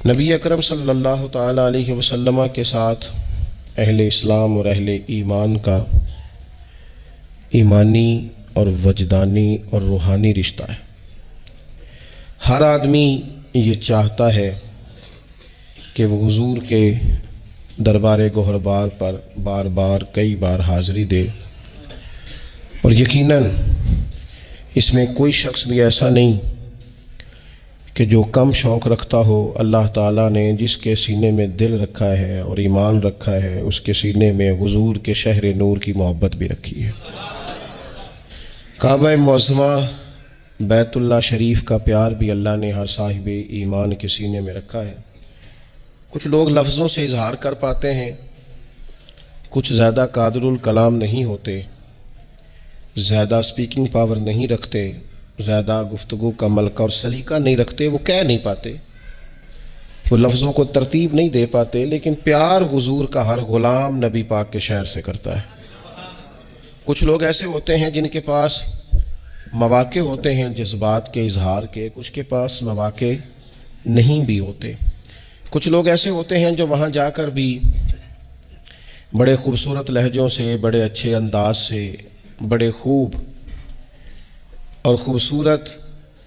نبی اکرم صلی اللہ تعالی علیہ وسلم کے ساتھ اہل اسلام اور اہل ایمان کا ایمانی اور وجدانی اور روحانی رشتہ ہے۔ ہر آدمی یہ چاہتا ہے کہ وہ حضور کے دربار گوہربار پر بار بار کئی بار حاضری دے، اور یقیناً اس میں کوئی شخص بھی ایسا نہیں کہ جو کم شوق رکھتا ہو۔ اللہ تعالیٰ نے جس کے سینے میں دل رکھا ہے اور ایمان رکھا ہے، اس کے سینے میں حضور کے شہر نور کی محبت بھی رکھی ہے۔ کعبہ معظمہ بیت اللہ شریف کا پیار بھی اللہ نے ہر صاحب ایمان کے سینے میں رکھا ہے۔ کچھ لوگ لفظوں سے اظہار کر پاتے ہیں، کچھ زیادہ قادر الکلام نہیں ہوتے، زیادہ سپیکنگ پاور نہیں رکھتے، زیادہ گفتگو کا ملکہ اور سلیقہ نہیں رکھتے، وہ کہہ نہیں پاتے، وہ لفظوں کو ترتیب نہیں دے پاتے، لیکن پیار حضور کا ہر غلام نبی پاک کے شہر سے کرتا ہے۔ کچھ لوگ ایسے ہوتے ہیں جن کے پاس مواقع ہوتے ہیں جذبات کے اظہار کے، کچھ کے پاس مواقع نہیں بھی ہوتے۔ کچھ لوگ ایسے ہوتے ہیں جو وہاں جا کر بھی بڑے خوبصورت لہجوں سے، بڑے اچھے انداز سے، بڑے خوب اور خوبصورت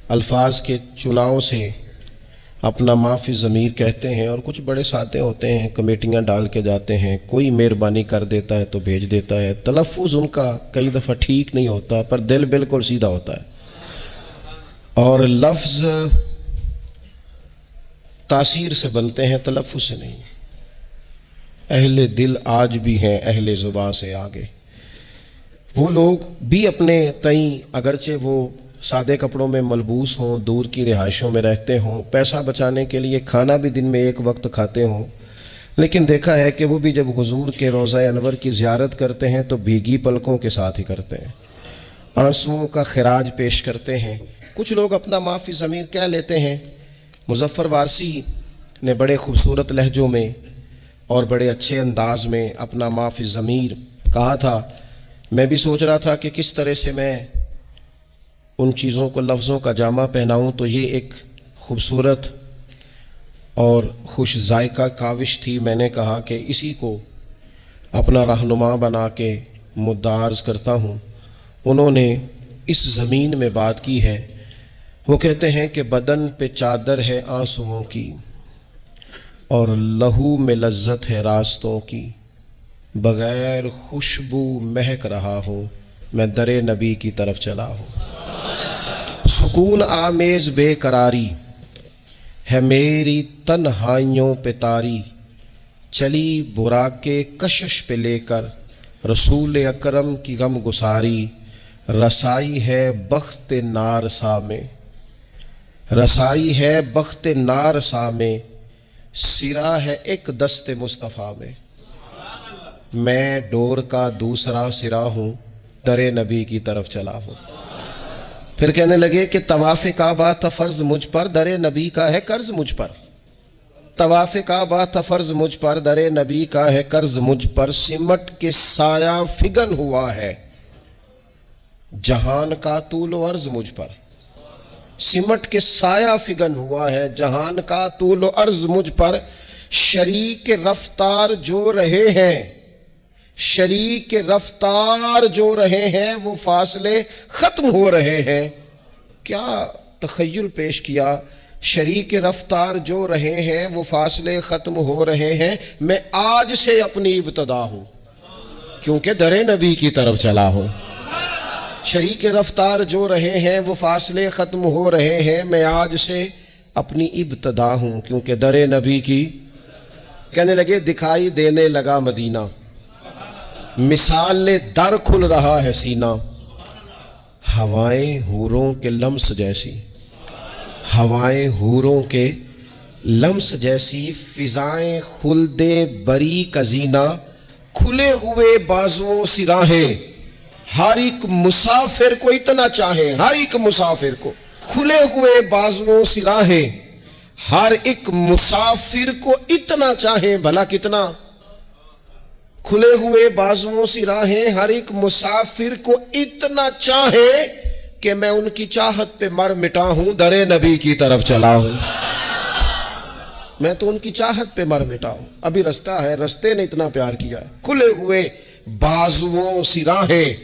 الفاظ کے چناؤ سے اپنا ما فی الضمیر کہتے ہیں، اور کچھ بڑے سادے ہوتے ہیں، کمیٹیاں ڈال کے جاتے ہیں، کوئی مہربانی کر دیتا ہے تو بھیج دیتا ہے، تلفظ ان کا کئی دفعہ ٹھیک نہیں ہوتا پر دل بالکل سیدھا ہوتا ہے، اور لفظ تاثیر سے بنتے ہیں، تلفظ سے نہیں۔ اہل دل آج بھی ہیں اہل زباں سے آگے۔ وہ لوگ بھی اپنے تئیں اگرچہ وہ سادے کپڑوں میں ملبوس ہوں، دور کی رہائشوں میں رہتے ہوں، پیسہ بچانے کے لیے کھانا بھی دن میں ایک وقت کھاتے ہوں، لیکن دیکھا ہے کہ وہ بھی جب حضور کے روضہ انور کی زیارت کرتے ہیں تو بھیگی پلکوں کے ساتھ ہی کرتے ہیں، آنسوؤں کا خراج پیش کرتے ہیں۔ کچھ لوگ اپنا ما فی الضمیر کہہ لیتے ہیں۔ مظفر وارسی نے بڑے خوبصورت لہجوں میں اور بڑے اچھے انداز میں اپنا ما فی الضمیر کہا تھا۔ میں بھی سوچ رہا تھا کہ کس طرح سے میں ان چیزوں کو لفظوں کا جامہ پہناؤں، تو یہ ایک خوبصورت اور خوش ذائقہ کاوش تھی۔ میں نے کہا کہ اسی کو اپنا رہنما بنا کے مدعا عرض کرتا ہوں۔ انہوں نے اس زمین میں بات کی ہے، وہ کہتے ہیں کہ بدن پہ چادر ہے آنسوؤں کی، اور لہو میں لذت ہے راستوں کی، بغیر خوشبو مہک رہا ہوں، میں در نبی کی طرف چلا ہوں۔ سکون آمیز بے قراری ہے میری تنہائیوں پہ طاری، چلی براق کشش پہ لے کر رسول اکرم کی غم گساری، رسائی ہے بخت نارسا میں، رسائی ہے بخت نارسا میں، سرا ہے ایک دست مصطفیٰ میں، میں ڈور کا دوسرا سرا ہوں، در نبی کی طرف چلا ہوں۔ پھر کہنے لگے کہ طواف کعبہ تھا فرض مجھ پر، در نبی کا ہے قرض مجھ پر، طواف کعبہ تھا فرض مجھ پر، در نبی کا ہے قرض مجھ پر، سمٹ کے سایہ فگن ہوا ہے جہان کا طول و عرض مجھ پر، سمٹ کے سایہ فگن ہوا ہے جہان کا طول و عرض مجھ پر، شریک رفتار جو رہے ہیں، شریک رفتار جو رہے ہیں، وہ فاصلے ختم ہو رہے ہیں۔ کیا تخیل پیش کیا، شریک رفتار جو رہے ہیں وہ فاصلے ختم ہو رہے ہیں، میں آج سے اپنی ابتدا ہوں کیونکہ در نبی کی طرف چلا ہوں۔ شریک رفتار جو رہے ہیں وہ فاصلے ختم ہو رہے ہیں، میں آج سے اپنی ابتدا ہوں کیونکہ در نبی کی۔ کہنے لگے دکھائی دینے لگا مدینہ، مثال در کھل رہا ہے سینہ، ہوائیں حوروں کے لمس جیسی، ہوائیں حوروں کے لمس جیسی، فضائیں خلد بری کا زینہ، کھلے ہوئے بازوؤں سی راہیں، ہر ایک مسافر کو اتنا چاہیں، ہر ایک مسافر کو کھلے ہوئے بازوؤں سی راہیں، ہر ایک مسافر کو اتنا چاہیں، بھلا کتنا؟ کھلے ہوئے بازوؤں سی راہیں، ہر ایک مسافر کو اتنا چاہیں کہ میں ان کی چاہت پہ مر مٹا ہوں، در نبی کی طرف چلا ہوں۔ میں تو ان کی چاہت پہ مر مٹا ہوں. ابھی رستہ ہے, رستے نے اتنا پیار کیا ہے. کھلے ہوئے بازوؤں سی راہیں,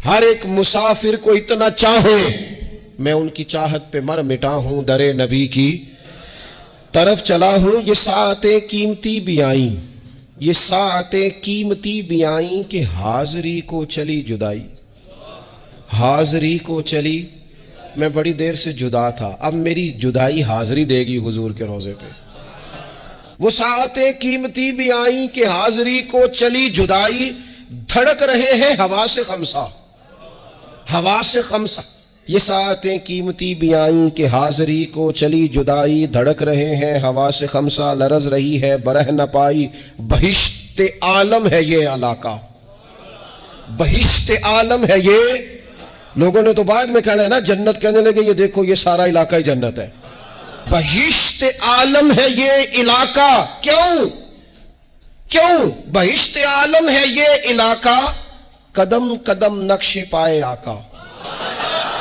ہر ایک مسافر کو اتنا چاہے, میں ان کی چاہت پہ مر مٹا ہوں, در نبی کی طرف چلا ہوں. یہ ساعتیں قیمتی بھی آئیں, یہ ساعتیں قیمتی بھی آئیں کہ حاضری کو چلی جدائی. حاضری کو چلی, میں بڑی دیر سے جدا تھا, اب میری جدائی حاضری دے گی حضور کے روضے پہ. وہ ساعتیں قیمتی بھی آئیں کہ حاضری کو چلی جدائی, دھڑک رہے ہیں حواس خمسہ, حواس خمسہ. یہ ساعتیں قیمتی بھی آئیں کہ حاضری کو چلی جدائی, دھڑک رہے ہیں حواس خمسہ. لرز رہی ہے برہ نہ پائی, بہشت عالم ہے یہ علاقہ, بہشت عالم ہے یہ. لوگوں نے تو بعد میں کہنا ہے نا جنت, کہنے لگے یہ دیکھو یہ سارا علاقہ ہی جنت ہے. بہشت عالم ہے یہ علاقہ. کیوں کیوں بہشت عالم ہے یہ علاقہ؟ قدم قدم نقش پائے آقا,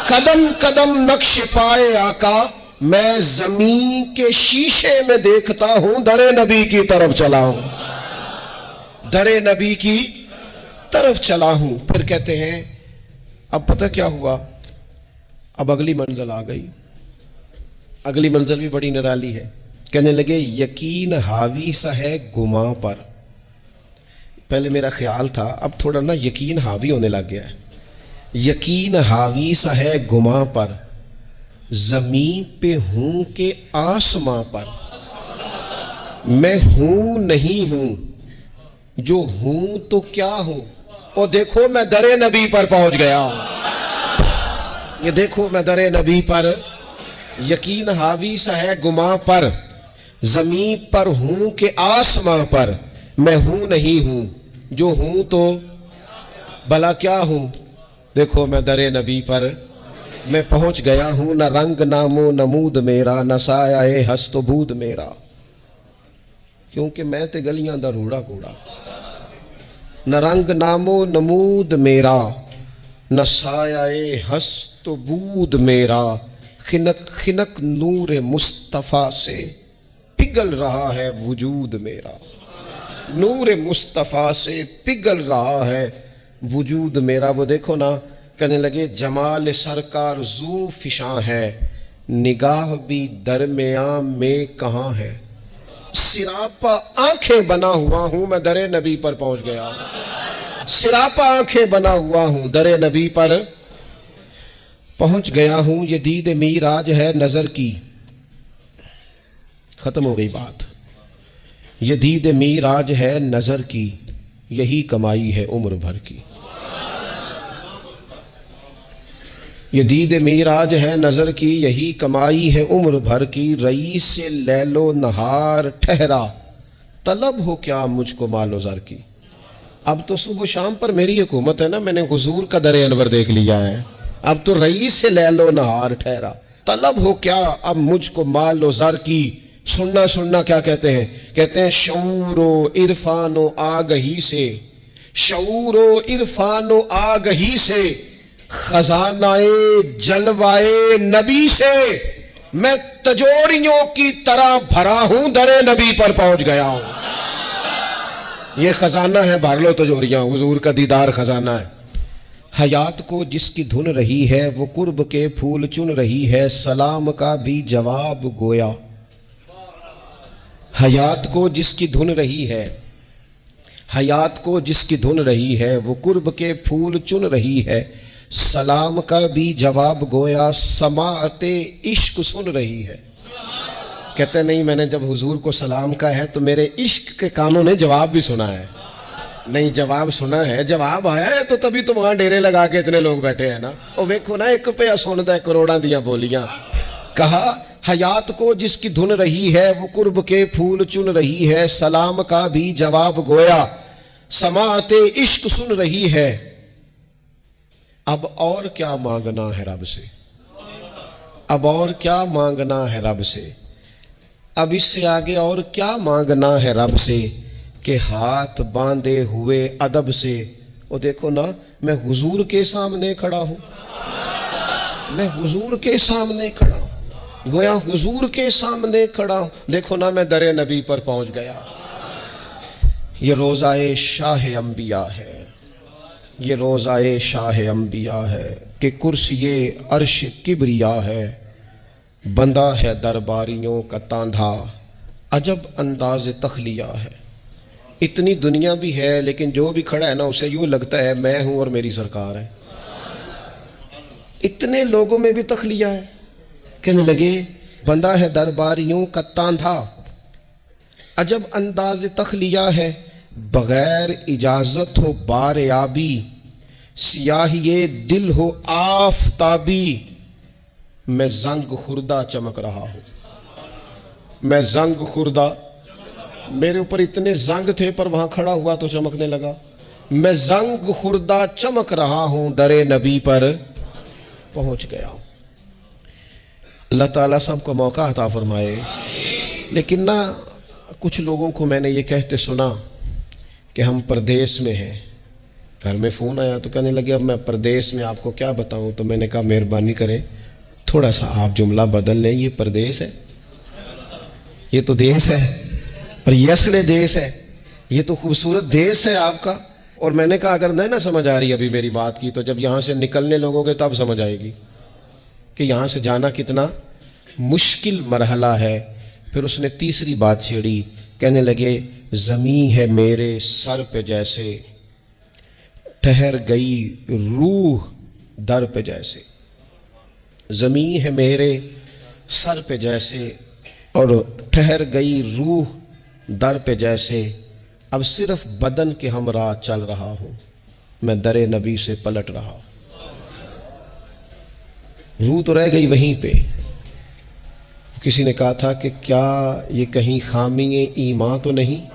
قدم قدم نقش پائے آقا. میں زمین کے شیشے میں دیکھتا ہوں, در نبی کی طرف چلا ہوں, در نبی کی طرف چلا ہوں. پھر کہتے ہیں اب پتہ کیا ہوا, اب اگلی منزل آ گئی. اگلی منزل بھی بڑی نرالی ہے. کہنے لگے یقین حاوی سا ہے گماں پر. پہلے میرا خیال تھا, اب تھوڑا نا یقین حاوی ہونے لگ گیا ہے. یقین حاوی سا ہے گماں پر, زمین پہ ہوں کہ آسماں پر. میں ہوں نہیں ہوں, جو ہوں تو کیا ہوں. اور دیکھو میں در نبی پر پہنچ گیا ہوں, یہ دیکھو میں در نبی پر. یقین حاوی سا ہے گماں پر, زمین پر ہوں کہ آسماں پر. میں ہوں نہیں ہوں, جو ہوں تو بھلا کیا ہوں. دیکھو میں در نبی پر میں پہنچ گیا ہوں. نہ رنگ نام و نمود میرا, نہ سایہ ہست و بود میرا, کیونکہ میں تے گلیاں دا روڑا کوڑا. نہ رنگ نام و نمود میرا, نہ سایہ ہست و بود میرا. خنک خنک نور مصطفیٰ سے پگھل رہا ہے وجود میرا, نور مصطفیٰ سے پگھل رہا ہے وجود میرا. وہ دیکھو نا, کہنے لگے جمال سرکار زو فشاں ہے, نگاہ بھی درمیان میں کہاں ہے. سراپا آنکھیں بنا ہوا ہوں, میں در نبی پر پہنچ گیا. سراپا آنکھیں بنا ہوا ہوں, در نبی پر پہنچ گیا ہوں. یہ دید میراج ہے نظر کی. ختم ہو گئی بات. یہ دید میراج ہے نظر کی, یہی کمائی ہے عمر بھر کی. یہ دید میراج ہے نظر کی, یہی کمائی ہے عمر بھر کی. رئیس سے لیل و نہار ٹھہرا, طلب ہو کیا مجھ کو مال و زر کی. اب تو صبح و شام پر میری حکومت ہے نا, میں نے حضور کا در انور دیکھ لیا ہے. اب تو رئیس سے لیل و نہار ٹھہرا, طلب ہو کیا اب مجھ کو مال و زر کی. سننا سننا کیا کہتے ہیں, کہتے ہیں شعور و عرفان و آگہی سے, شعور و عرفان و آگہی سے, خزانہ جلوائے نبی سے, میں تجوریوں کی طرح بھرا ہوں, در نبی پر پہنچ گیا ہوں. یہ خزانہ ہے, بھر لو تجوریاں, حضور کا دیدار خزانہ ہے. حیات کو جس کی دھن رہی ہے, وہ قرب کے پھول چن رہی ہے, سلام کا بھی جواب گویا. حیات کو جس کی دھن رہی ہے, حیات کو جس کی دھن رہی ہے, وہ قرب کے پھول چن رہی ہے, سلام کا بھی جواب گویا. سماعت عشق سن رہی ہے. کہتے نہیں, میں نے جب حضور کو سلام کا ہے تو میرے عشق کے کانوں نے جواب بھی سنا ہے. نہیں جواب سنا ہے, جواب آیا ہے, تو تبھی تو وہاں ڈیرے لگا کے اتنے لوگ بیٹھے ہیں نا. اور ویکھو نا, ایک پہ سنتا ہے کروڑاں دیاں بولیاں. کہا حیات کو جس کی دھن رہی ہے, وہ قرب کے پھول چن رہی ہے, سلام کا بھی جواب گویا. سماعت عشق سن رہی ہے. اب اور کیا مانگنا ہے رب سے, اب اور کیا مانگنا ہے رب سے, اب اس سے آگے اور کیا مانگنا ہے رب سے, کہ ہاتھ باندھے ہوئے ادب سے. وہ دیکھو نا, میں حضور کے سامنے کھڑا ہوں, میں حضور کے سامنے کھڑا ہوں. گویا حضور کے سامنے کھڑا ہوں، دیکھو نا میں در نبی پر پہنچ گیا۔ یہ روضہ شاہ انبیاء ہے، یہ روضہ شاہ انبیاء ہے کہ کرسی عرش کبریا ہے، بندہ ہے درباریوں کا تاندھا، عجب انداز تخلیہ ہے۔ اتنی دنیا بھی ہے لیکن جو بھی کھڑا ہے نا اسے یوں لگتا ہے میں ہوں اور میری سرکار ہے۔ اتنے لوگوں میں بھی تخلیہ ہے، کہنے لگے بندہ ہے درباریوں کا تاندھا، عجب انداز تخلیہ ہے، بغیر اجازت ہو بار آبی، سیاہی دل ہو آفتابی، میں زنگ خوردہ چمک رہا ہوں، میں زنگ خوردہ، میرے اوپر اتنے زنگ تھے پر وہاں کھڑا ہوا تو چمکنے لگا، میں زنگ خوردہ چمک رہا ہوں، در نبی پر پہنچ گیا ہوں۔ اللہ تعالیٰ سب کو موقع عطا فرمائے۔ لیکن نا کچھ لوگوں کو میں نے یہ کہتے سنا کہ ہم پردیس میں ہیں، گھر میں فون آیا تو کہنے لگے اب میں پردیس میں آپ کو کیا بتاؤں، تو میں نے کہا مہربانی کریں تھوڑا سا آپ جملہ بدل لیں، یہ پردیس ہے، یہ تو دیس ہے، اور یہ اصل دیس ہے، یہ تو خوبصورت دیس ہے آپ کا۔ اور میں نے کہا اگر نہیں نہ سمجھ آ رہی ابھی میری بات کی تو جب یہاں سے نکلنے لوگوں گے تب سمجھ آئے گی کہ یہاں سے جانا کتنا مشکل مرحلہ ہے۔ پھر اس نے تیسری بات چھیڑی، کہنے لگے زمین ہے میرے سر پہ جیسے، ٹھہر گئی روح در پہ جیسے، زمین ہے میرے سر پہ جیسے اور ٹھہر گئی روح در پہ جیسے، اب صرف بدن کے ہمراہ چل رہا ہوں، میں در نبی سے پلٹ رہا ہوں۔ روح تو رہ گئی وہیں پہ۔ کسی نے کہا تھا کہ کیا یہ کہیں خامی ایمان تو نہیں،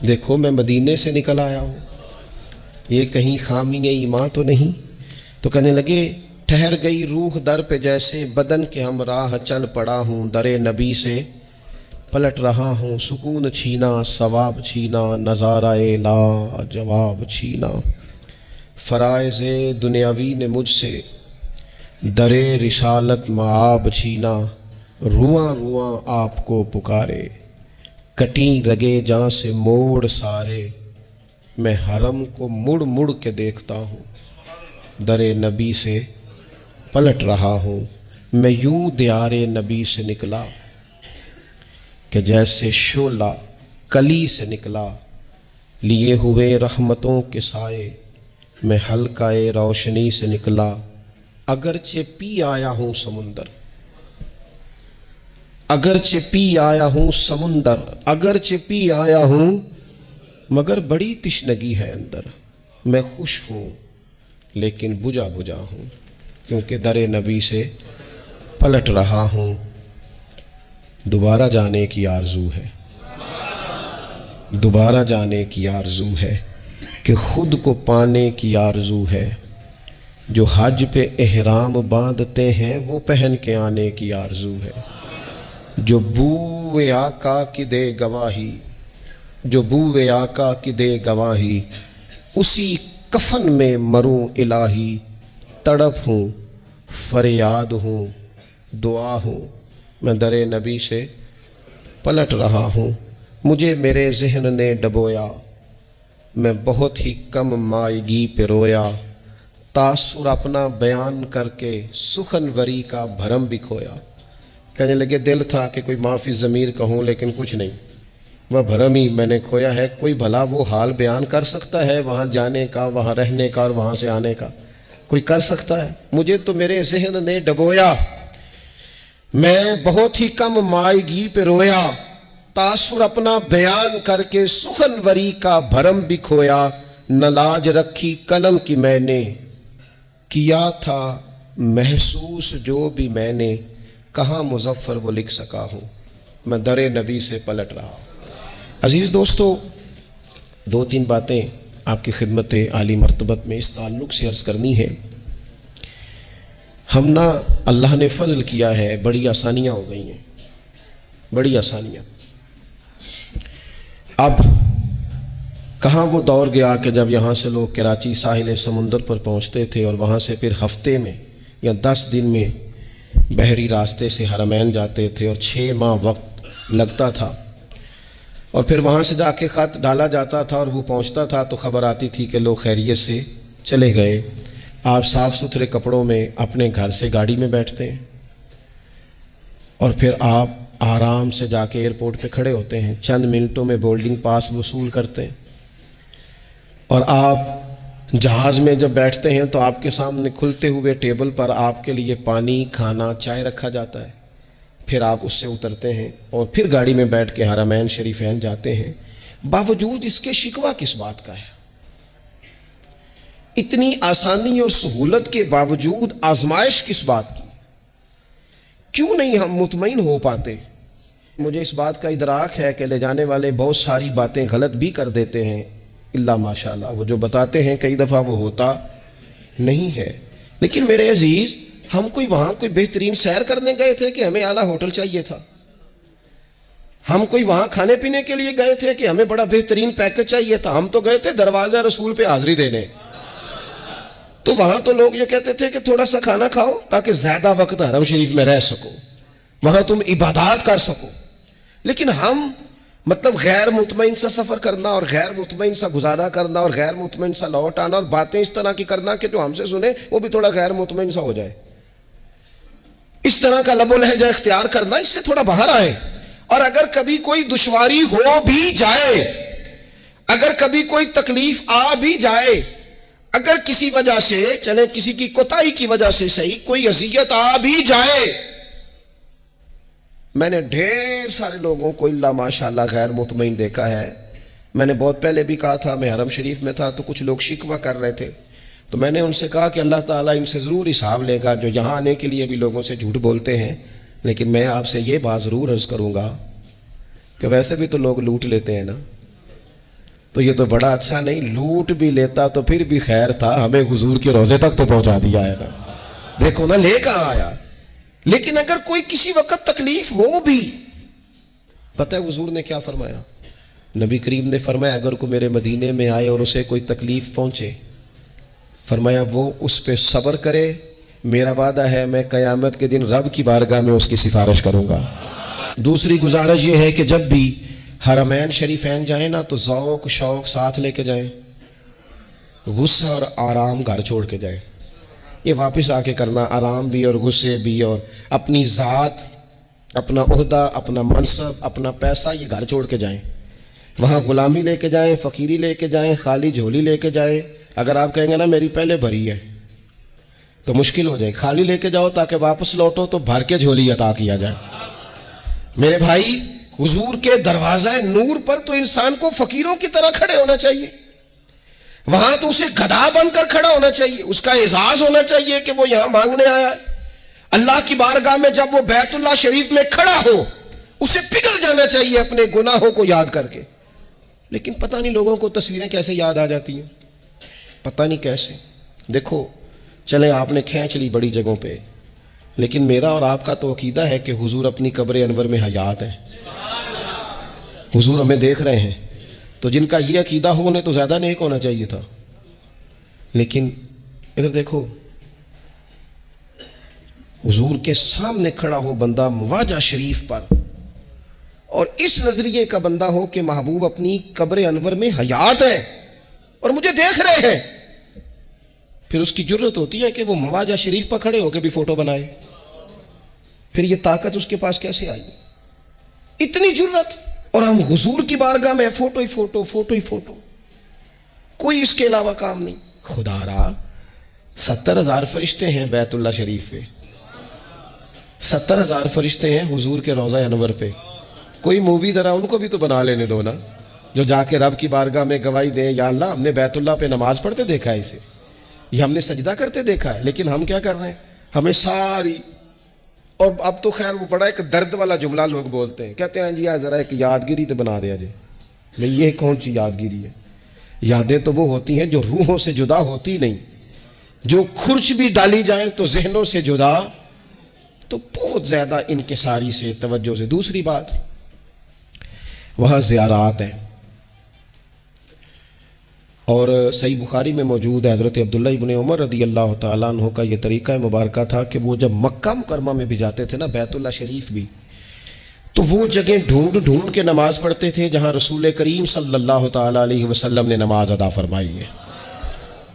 دیکھو میں مدینے سے نکل آیا ہوں، یہ کہیں خامی ایمان تو نہیں؟ تو کہنے لگے ٹھہر گئی روح در پہ جیسے، بدن کے ہمراہ چل پڑا ہوں، در نبی سے پلٹ رہا ہوں، سکون چھینا ثواب چھینا، نظارہ لا جواب چھینا، فرائض دنیاوی نے مجھ سے در رسالت معاب چھینا، رواں رواں آپ کو پکارے، کٹیں رگے جاں سے موڑ سارے، میں حرم کو مڑ مڑ کے دیکھتا ہوں، در نبی سے پلٹ رہا ہوں، میں یوں دیار نبی سے نکلا کہ جیسے شعلہ کلی سے نکلا، لیے ہوئے رحمتوں کے سائے، میں حلقہ روشنی سے نکلا، اگرچہ پی آیا ہوں سمندر، اگرچہ پی آیا ہوں سمندر، اگرچہ پی آیا ہوں مگر بڑی تشنگی ہے اندر، میں خوش ہوں لیکن بجھا بجھا ہوں، کیونکہ در نبی سے پلٹ رہا ہوں، دوبارہ جانے کی آرزو ہے، دوبارہ جانے کی آرزو ہے، کہ خود کو پانے کی آرزو ہے، جو حج پہ احرام باندھتے ہیں وہ پہن کے آنے کی آرزو ہے، جو بوئے آقا کی دے گواہی، جو بوئے آقا کی دے گواہی، اسی کفن میں مروں الہی، تڑپ ہوں فریاد ہوں دعا ہوں، میں در نبی سے پلٹ رہا ہوں، مجھے میرے ذہن نے ڈبویا، میں بہت ہی کم مائیگی پہ رویا، تاثر اپنا بیان کر کے سخنوری کا بھرم بھی کھویا۔ کہنے لگے دل تھا کہ کوئی معافی ضمیر کہوں لیکن کچھ نہیں، وہ بھرم ہی میں نے کھویا ہے، کوئی بھلا وہ حال بیان کر سکتا ہے وہاں جانے کا، وہاں رہنے کا اور وہاں سے آنے کا؟ کوئی کر سکتا ہے؟ مجھے تو میرے ذہن نے ڈبویا، میں بہت ہی کم مائیگی پہ رویا، تاثر اپنا بیان کر کے سخنوری کا بھرم بھی کھویا، نہ لاج رکھی قلم کی میں نے، کیا تھا محسوس جو بھی میں نے، کہاں مظفر وہ لکھ سکا ہوں، میں در نبی سے پلٹ رہا ہوں۔ عزیز دوستو، دو تین باتیں آپ کی خدمت عالی مرتبت میں اس تعلق سے عرض کرنی ہے۔ ہم نا اللہ نے فضل کیا ہے، بڑی آسانیاں ہو گئی ہیں، بڑی آسانیاں۔ اب کہاں وہ دور گیا کہ جب یہاں سے لوگ کراچی ساحل سمندر پر پہنچتے تھے اور وہاں سے پھر ہفتے میں یا 10 دن میں بحری راستے سے حرمین جاتے تھے اور 6 ماہ وقت لگتا تھا، اور پھر وہاں سے جا کے خط ڈالا جاتا تھا اور وہ پہنچتا تھا تو خبر آتی تھی کہ لوگ خیریت سے چلے گئے۔ آپ صاف ستھرے کپڑوں میں اپنے گھر سے گاڑی میں بیٹھتے ہیں اور پھر آپ آرام سے جا کے ایئرپورٹ پہ کھڑے ہوتے ہیں، چند منٹوں میں بورڈنگ پاس وصول کرتے ہیں، اور آپ جہاز میں جب بیٹھتے ہیں تو آپ کے سامنے کھلتے ہوئے ٹیبل پر آپ کے لیے پانی، کھانا، چائے رکھا جاتا ہے۔ پھر آپ اس سے اترتے ہیں اور پھر گاڑی میں بیٹھ کے حرمین شریفین جاتے ہیں۔ باوجود اس کے شکوہ کس بات کا ہے؟ اتنی آسانی اور سہولت کے باوجود آزمائش کس بات کی؟ کیوں نہیں ہم مطمئن ہو پاتے؟ مجھے اس بات کا ادراک ہے کہ لے جانے والے بہت ساری باتیں غلط بھی کر دیتے ہیں، اللہ ماشاءاللہ وہ جو بتاتے ہیں کئی دفعہ وہ ہوتا نہیں ہے، لیکن میرے عزیز ہم وہاں کوئی بہترین سیر کرنے گئے تھے کہ ہمیں اعلیٰ ہوٹل چاہیے تھا؟ ہم وہاں کھانے پینے کے لیے گئے تھے کہ ہمیں بڑا بہترین پیکج چاہیے تھا؟ ہم تو گئے تھے دروازہ رسول پہ حاضری دینے۔ تو وہاں تو لوگ یہ کہتے تھے کہ تھوڑا سا کھانا کھاؤ تاکہ زیادہ وقت حرم شریف میں رہ سکو، وہاں تم عبادات کر سکو، لیکن ہم غیر مطمئن سا سفر کرنا اور غیر مطمئن سا گزارا کرنا اور غیر مطمئن سا لوٹ آنا اور باتیں اس طرح کی کرنا کہ جو ہم سے سنے وہ بھی تھوڑا غیر مطمئن سا ہو جائے، اس طرح کا لب و لہجہ اختیار کرنا، اس سے تھوڑا باہر آئے۔ اور اگر کبھی کوئی دشواری ہو بھی جائے، اگر کبھی کوئی تکلیف آ بھی جائے، اگر کسی وجہ سے چلے کسی کی کوتاہی کی وجہ سے صحیح کوئی اذیت آ بھی جائے، میں نے ڈھیر سارے لوگوں کو اللہ ماشاءاللہ غیر مطمئن دیکھا ہے۔ میں نے بہت پہلے بھی کہا تھا، میں حرم شریف میں تھا تو کچھ لوگ شکوہ کر رہے تھے، تو میں نے ان سے کہا کہ اللہ تعالیٰ ان سے ضرور حساب لے گا جو یہاں آنے کے لیے بھی لوگوں سے جھوٹ بولتے ہیں، لیکن میں آپ سے یہ بات ضرور عرض کروں گا کہ ویسے بھی تو لوگ لوٹ لیتے ہیں نا، تو یہ تو بڑا اچھا نہیں، لوٹ بھی لیتا تو پھر بھی خیر تھا، ہمیں حضور کے روضے تک تو پہنچا دیا ہے نا، دیکھو نا لے کہاں آیا۔ لیکن اگر کوئی کسی وقت تکلیف ہو بھی، پتہ ہے حضور نے کیا فرمایا؟ نبی کریم نے فرمایا اگر کوئی میرے مدینے میں آئے اور اسے کوئی تکلیف پہنچے، فرمایا وہ اس پہ صبر کرے، میرا وعدہ ہے میں قیامت کے دن رب کی بارگاہ میں اس کی سفارش کروں گا۔ دوسری گزارش یہ ہے کہ جب بھی حرمین شریفین جائیں نا تو ذوق شوق ساتھ لے کے جائیں، غصہ اور آرام گھر چھوڑ کے جائیں۔ یہ واپس آ کے کرنا آرام بھی اور غصے بھی اور اپنی ذات، اپنا عہدہ، اپنا منصب، اپنا پیسہ، یہ گھر چھوڑ کے جائیں۔ وہاں غلامی لے کے جائیں، فقیری لے کے جائیں، خالی جھولی لے کے جائیں۔ اگر آپ کہیں گے نا میری پہلے بھری ہے تو مشکل ہو جائے، خالی لے کے جاؤ تاکہ واپس لوٹو تو بھر کے جھولی عطا کیا جائے۔ میرے بھائی، حضور کے دروازہ نور پر تو انسان کو فقیروں کی طرح کھڑے ہونا چاہیے، وہاں تو اسے گدھا بن کر کھڑا ہونا چاہیے، اس کا اعزاز ہونا چاہیے کہ وہ یہاں مانگنے آیا ہے۔ اللہ کی بارگاہ میں جب وہ بیت اللہ شریف میں کھڑا ہو، اسے پگھل جانا چاہیے اپنے گناہوں کو یاد کر کے۔ لیکن پتہ نہیں لوگوں کو تصویریں کیسے یاد آ جاتی ہیں، پتہ نہیں کیسے۔ دیکھو چلیں آپ نے کھینچ لی بڑی جگہوں پہ، لیکن میرا اور آپ کا تو عقیدہ ہے کہ حضور اپنی قبر انور میں حیات ہیں، حضور ہمیں دیکھ رہے ہیں، تو جن کا یہ عقیدہ ہو انہیں تو زیادہ نیک ہونا چاہیے تھا۔ لیکن ادھر دیکھو، حضور کے سامنے کھڑا ہو بندہ مواجہ شریف پر، اور اس نظریے کا بندہ ہو کہ محبوب اپنی قبر انور میں حیات ہے اور مجھے دیکھ رہے ہیں، پھر اس کی جرت ہوتی ہے کہ وہ مواجہ شریف پر کھڑے ہو کے بھی فوٹو بنائے۔ پھر یہ طاقت اس کے پاس کیسے آئی؟ اتنی جرت، اور ہم حضور کی بارگاہ میں فوٹو ہی فوٹو، فوٹو ہی فوٹو، کوئی اس کے علاوہ کام نہیں۔ خدا را 70,000 فرشتے ہیں بیت اللہ شریف پہ، 70,000 فرشتے ہیں حضور کے روضہ انور پہ۔ کوئی مووی ذرا ان کو بھی تو بنا لینے دو نا، جو جا کے رب کی بارگاہ میں گواہی دیں، یا اللہ ہم نے بیت اللہ پہ نماز پڑھتے دیکھا ہے اسے، یہ ہم نے سجدہ کرتے دیکھا ہے، لیکن ہم کیا کر رہے ہیں؟ ہمیں ساری، اور اب تو خیر وہ بڑا ایک درد والا جملہ لوگ بولتے ہیں، کہتے ہیں جی ذرا ایک یادگیری تو بنا دیا جی۔ نہیں، یہ کون سی یادگیری ہے؟ یادیں تو وہ ہوتی ہیں جو روحوں سے جدا ہوتی نہیں، جو کھرچ بھی ڈالی جائیں تو ذہنوں سے جدا، تو بہت زیادہ انکساری سے، توجہ سے۔ دوسری بات، وہاں زیارات ہیں، اور صحیح بخاری میں موجود ہے حضرت عبداللہ ابن عمر رضی اللہ تعالیٰ عنہ کا یہ طریقہ مبارکہ تھا کہ وہ جب مکہ مکرمہ میں بھی جاتے تھے نا، بیت اللہ شریف بھی، تو وہ جگہ ڈھونڈ ڈھونڈ کے نماز پڑھتے تھے جہاں رسول کریم صلی اللہ تعالیٰ علیہ وسلم نے نماز ادا فرمائی ہے۔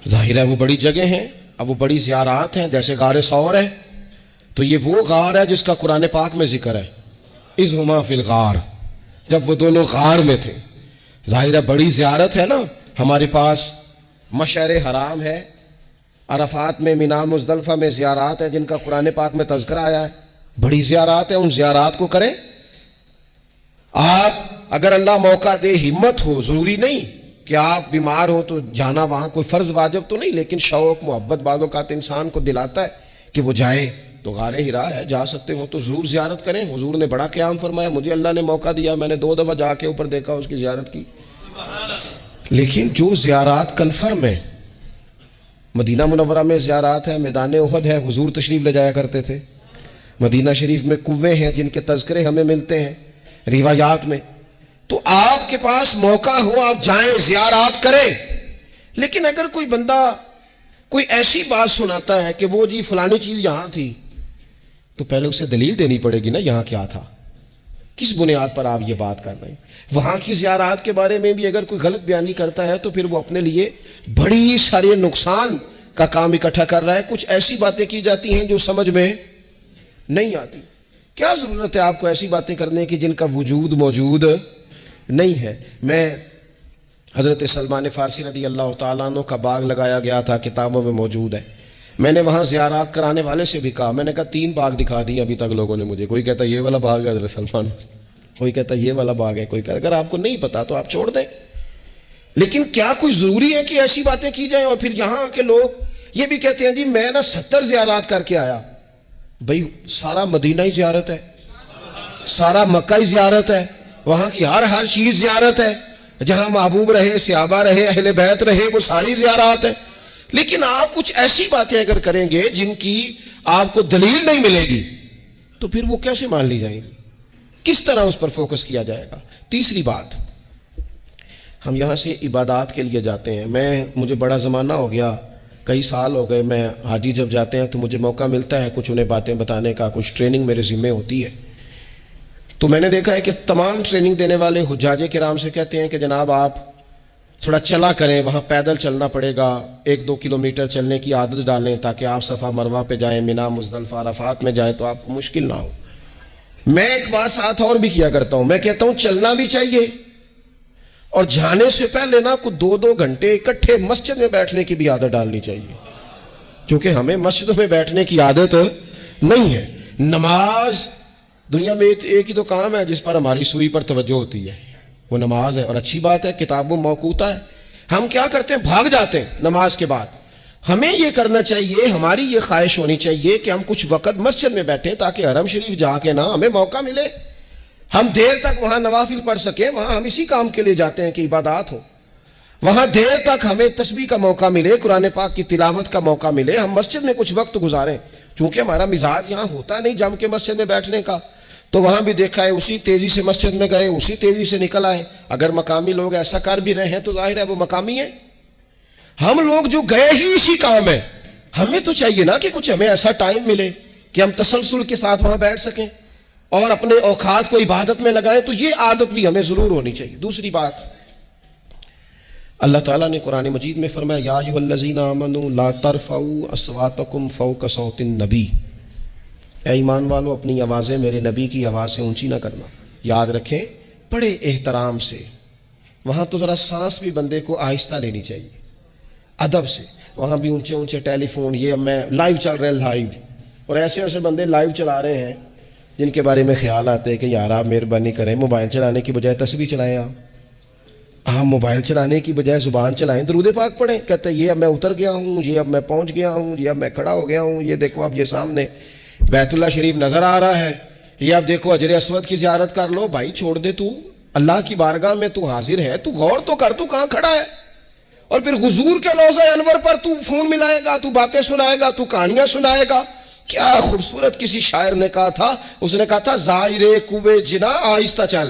ظاہر ہے وہ بڑی جگہ ہیں، اب وہ بڑی زیارات ہیں، جیسے غار ثور ہے تو یہ وہ غار ہے جس کا قرآن پاک میں ذکر ہے، اذ ہما فی الغار، جب وہ دونوں غار میں تھے۔ ظاہر ہے بڑی زیارت ہے نا۔ ہمارے پاس مشعر حرام ہے، عرفات میں، مینا، مزدلفہ میں زیارات ہیں جن کا قرآن پاک میں تذکرہ آیا ہے، بڑی زیارات ہیں، ان زیارات کو کریں۔ آپ اگر اللہ موقع دے، ہمت ہو، ضروری نہیں کہ آپ بیمار ہو تو جانا وہاں کوئی فرض واجب تو نہیں، لیکن شوق محبت بعض اوقات انسان کو دلاتا ہے کہ وہ جائے، تو غار ہرا ہے، جا سکتے ہو تو ضرور زیارت کریں۔ حضور نے بڑا قیام فرمایا، مجھے اللہ نے موقع دیا، میں نے 2 دفعہ جا کے اوپر دیکھا، اس کی زیارت کی۔ لیکن جو زیارات کنفرم ہیں، مدینہ منورہ میں زیارات ہے، میدان احد ہے، حضور تشریف لے جایا کرتے تھے، مدینہ شریف میں کنویں ہیں جن کے تذکرے ہمیں ملتے ہیں روایات میں، تو آپ کے پاس موقع ہو آپ جائیں، زیارات کریں۔ لیکن اگر کوئی بندہ کوئی ایسی بات سناتا ہے کہ وہ جی فلانی چیز یہاں تھی، تو پہلے اسے دلیل دینی پڑے گی نا یہاں کیا تھا، کس بنیاد پر آپ یہ بات کر رہے ہیں۔ وہاں کی زیارات کے بارے میں بھی اگر کوئی غلط بیانی کرتا ہے تو پھر وہ اپنے لیے بڑی ساری نقصان کا کام اکٹھا کر رہا ہے۔ کچھ ایسی باتیں کی جاتی ہیں جو سمجھ میں نہیں آتی۔ کیا ضرورت ہے آپ کو ایسی باتیں کرنے کی جن کا وجود موجود نہیں ہے؟ میں حضرت سلمان فارسی رضی اللہ تعالیٰ عنہ کا باغ لگایا گیا تھا، کتابوں میں موجود ہے۔ میں نے وہاں زیارات کرانے والے سے بھی کہا، میں نے کہا 3 باغ دکھا دیے ابھی تک لوگوں نے مجھے، کوئی کہتا یہ والا باغ ہے حضرت سلمان، کوئی کہتا یہ والا باغ ہے، کوئی کہتا اگر آپ کو نہیں پتا تو آپ چھوڑ دیں۔ لیکن کیا کوئی ضروری ہے کہ ایسی باتیں کی جائیں؟ اور پھر یہاں کے لوگ یہ بھی کہتے ہیں جی میں نا 70 زیارات کر کے آیا۔ بھئی سارا مدینہ ہی زیارت ہے، سارا مکہ ہی زیارت ہے، وہاں کی ہر چیز زیارت ہے، جہاں محبوب رہے، صحابہ رہے، اہل بیت رہے، وہ ساری زیارات ہے۔ لیکن آپ کچھ ایسی باتیں اگر کریں گے جن کی آپ کو دلیل نہیں ملے گی تو پھر وہ کیسے مان لی جائیں گی؟ کس طرح اس پر فوکس کیا جائے گا؟ تیسری بات، ہم یہاں سے عبادات کے لیے جاتے ہیں۔ مجھے بڑا زمانہ ہو گیا، کئی سال ہو گئے، میں حاجی جب جاتے ہیں تو مجھے موقع ملتا ہے کچھ انہیں باتیں بتانے کا، کچھ ٹریننگ میرے ذمہ ہوتی ہے۔ تو میں نے دیکھا ہے کہ تمام ٹریننگ دینے والے حجاج کرام سے کہتے ہیں کہ جناب آپ تھوڑا چلا کریں، وہاں پیدل چلنا پڑے گا، 1-2 کلومیٹر چلنے کی عادت ڈالیں تاکہ آپ صفا مروہ پہ جائیں، مینا، مزدلفہ، عرفات میں جائیں تو آپ کو مشکل نہ ہو۔ میں ایک بات ساتھ اور بھی کیا کرتا ہوں، میں کہتا ہوں چلنا بھی چاہیے، اور جانے سے پہلے نا کچھ 2-2 گھنٹے اکٹھے مسجد میں بیٹھنے کی بھی عادت ڈالنی چاہیے، کیونکہ ہمیں مسجد میں بیٹھنے کی عادت نہیں ہے۔ نماز دنیا میں ایک ہی تو کام ہے جس پر ہماری سوئی پر توجہ ہوتی ہے، وہ نماز ہے، اور اچھی بات ہے، کتابوں موقوتا ہے۔ ہم کیا کرتے ہیں؟ بھاگ جاتے ہیں نماز کے بعد۔ ہمیں یہ کرنا چاہیے، ہماری یہ خواہش ہونی چاہیے کہ ہم کچھ وقت مسجد میں بیٹھیں تاکہ حرم شریف جا کے نا ہمیں موقع ملے، ہم دیر تک وہاں نوافل پڑھ سکیں۔ وہاں ہم اسی کام کے لیے جاتے ہیں کہ عبادات ہو، وہاں دیر تک ہمیں تسبیح کا موقع ملے، قرآن پاک کی تلاوت کا موقع ملے، ہم مسجد میں کچھ وقت گزاریں۔ چونکہ ہمارا مزاج یہاں ہوتا نہیں جم کے مسجد میں بیٹھنے کا، تو وہاں بھی دیکھا ہے اسی تیزی سے مسجد میں گئے، اسی تیزی سے نکل آئے۔ اگر مقامی لوگ ایسا کر بھی رہے ہیں تو ظاہر ہے وہ مقامی ہیں، ہم لوگ جو گئے ہی اسی کام ہے، ہمیں تو چاہیے نا کہ کچھ ہمیں ایسا ٹائم ملے کہ ہم تسلسل کے ساتھ وہاں بیٹھ سکیں اور اپنے اوقات کو عبادت میں لگائیں، تو یہ عادت بھی ہمیں ضرور ہونی چاہیے۔ دوسری بات، اللہ تعالیٰ نے قرآن مجید میں فرمایا یا ایھا الذین آمنوا لا ترفعوا اصواتکم فوق صوت النبی، اے ایمان والو اپنی آوازیں میرے نبی کی آواز سے اونچی نہ کرنا۔ یاد رکھیں بڑے احترام سے، وہاں تو ذرا سانس بھی بندے کو آہستہ لینی چاہیے، ادب سے۔ وہاں بھی اونچے اونچے ٹیلی فون، یہ میں لائیو چل رہے ہیں، لائیو، اور ایسے ایسے بندے لائیو چلا رہے ہیں جن کے بارے میں خیال آتے ہیں کہ یار آپ مہربانی کریں، موبائل چلانے کی بجائے تسبیح چلائیں، آپ موبائل چلانے کی بجائے زبان چلائیں، درود پاک پڑھیں۔ کہتے ہیں یہ اب میں اتر گیا ہوں، یہ اب میں پہنچ گیا ہوں، یہ اب میں کھڑا ہو گیا ہوں، یہ دیکھو اب یہ سامنے بیت اللہ شریف نظر آ رہا ہے، یہ اب دیکھو حجر اسود کی زیارت کر لو۔ بھائی چھوڑ دے، تو اللہ کی بارگاہ میں تو حاضر ہے، تو غور تو کر، تو کہاں کھڑا ہے؟ اور پھر حضور کے روضہ انور پر تو فون ملائے گا، تو باتیں سنائے گا، تو کہانیاں سنائے گا۔ کیا خوبصورت کسی شاعر نے کہا تھا، اس نے کہا تھا زائر کوے جنا آہستہ چل،